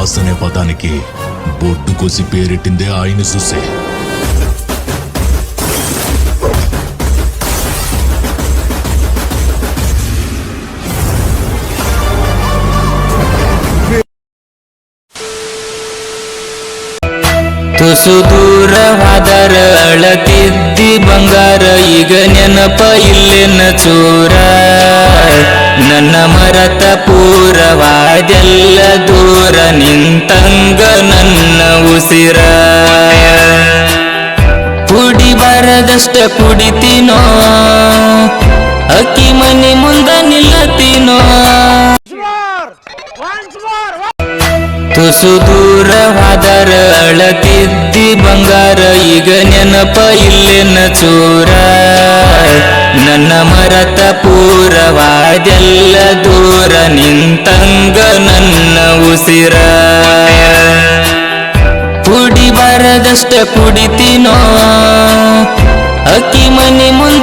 Boss అనే పదానికి బొడ్డు కోసి పేరెట్టిందే ఆయన చూసే. ತುಸು ದೂರವಾದರ ಅಳತಿದ್ದಿ ಬಂಗಾರ, ಈಗ ನೆನಪ ಇಲ್ಲೆನ ಚೂರ. ನನ್ನ ಮರತ ಪೂರವಾದೆಲ್ಲ ದೂರ, ನಿಂತಂಗ ನನ್ನ ಉಸಿರ. ಕುಡಿಬಾರದಷ್ಟ ಕುಡಿತೀನೋ, ಅಕ್ಕಿ ಮನಿ ಮುಂದ ನಿಲ್ಲತೀನೋ. ತುಸು ದೂರವಾದರ ಅಳತಿದ್ದಿ ಬಂಗಾರ, ಈಗ ನೆನಪ ಇಲ್ಲೆನ ಚೂರ. ನನ್ನ ಮರತ ಪೂರವಾದೆಲ್ಲ ದೂರ, ನಿಂತಂಗ ನನ್ನ ಉಸಿರ. ಕುಡಿಬಾರದಷ್ಟ ಕುಡಿತೀನೋ, ಅಕ್ಕಿ ಮನಿ ಮುಂದ